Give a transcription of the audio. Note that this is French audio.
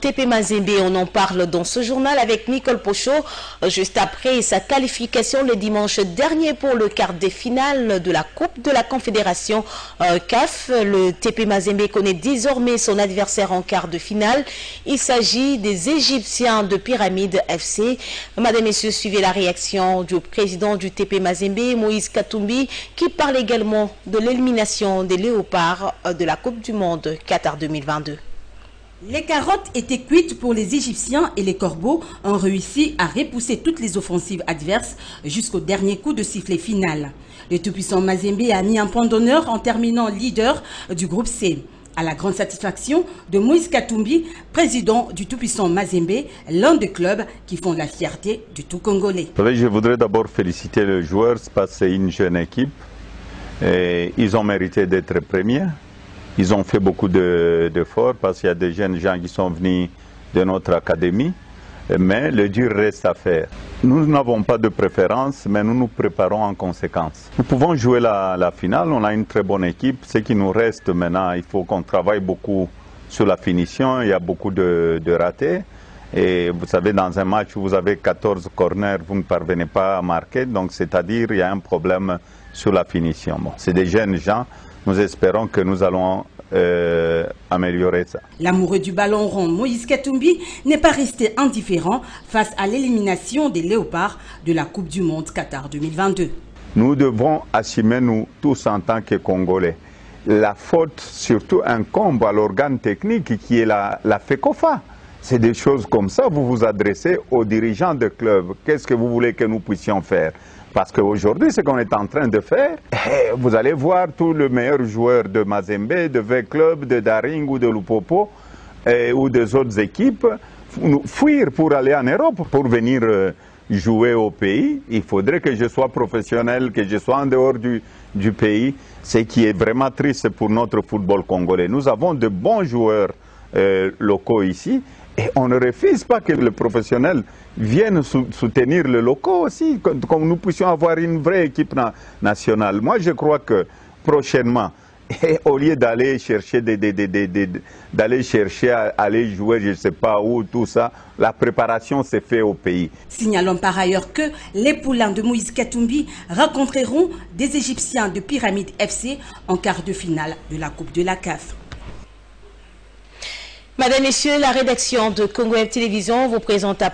TP Mazembe, on en parle dans ce journal avec Nicole Pochot, juste après sa qualification le dimanche dernier pour le quart de finale de la Coupe de la Confédération CAF. Le TP Mazembe connaît désormais son adversaire en quart de finale. Il s'agit des Égyptiens de Pyramide FC. Madame et messieurs, suivez la réaction du président du TP Mazembe, Moïse Katumbi, qui parle également de l'élimination des Léopards de la Coupe du Monde Qatar 2022. Les carottes étaient cuites pour les Égyptiens et les Corbeaux ont réussi à repousser toutes les offensives adverses jusqu'au dernier coup de sifflet final. Le tout-puissant Mazembe a mis un point d'honneur en terminant leader du groupe C. À la grande satisfaction de Moïse Katumbi, président du tout-puissant Mazembe, l'un des clubs qui font la fierté du tout Congolais. Je voudrais d'abord féliciter les joueurs parce que c'est une jeune équipe. Et ils ont mérité d'être premiers. Ils ont fait beaucoup d'efforts parce qu'il y a des jeunes gens qui sont venus de notre académie. Mais le dur reste à faire. Nous n'avons pas de préférence, mais nous nous préparons en conséquence. Nous pouvons jouer la finale, on a une très bonne équipe. Ce qui nous reste maintenant, il faut qu'on travaille beaucoup sur la finition. Il y a beaucoup de ratés. Et vous savez, dans un match où vous avez 14 corners, vous ne parvenez pas à marquer. Donc, c'est-à-dire qu'il y a un problème sur la finition. Bon, c'est des jeunes gens. Nous espérons que nous allons améliorer ça. L'amoureux du ballon rond Moïse Katumbi n'est pas resté indifférent face à l'élimination des Léopards de la Coupe du Monde Qatar 2022. Nous devons assumer, nous tous en tant que Congolais, la faute surtout incombe à l'organe technique qui est la FECOFA. C'est des choses comme ça, vous vous adressez aux dirigeants de club. Qu'est-ce que vous voulez que nous puissions faire? Parce qu'aujourd'hui, ce qu'on est en train de faire, vous allez voir tous les meilleurs joueurs de Mazembe, de V-Club, de Daring ou de Lupopo ou des autres équipes fuir pour aller en Europe, pour venir jouer au pays. Il faudrait que je sois professionnel, que je sois en dehors du pays, ce qui est vraiment triste pour notre football congolais. Nous avons de bons joueurs locaux ici. Et on ne refuse pas que les professionnels viennent soutenir les locaux aussi, comme nous puissions avoir une vraie équipe nationale. Moi, je crois que prochainement, au lieu d'aller chercher aller jouer, je ne sais pas où, tout ça, la préparation s'est faite au pays. Signalons par ailleurs que les poulains de Moïse Katumbi rencontreront des Égyptiens de Pyramide FC en quart de finale de la Coupe de la CAF. Madame, Messieurs, la rédaction de Congo Web Télévision vous présente après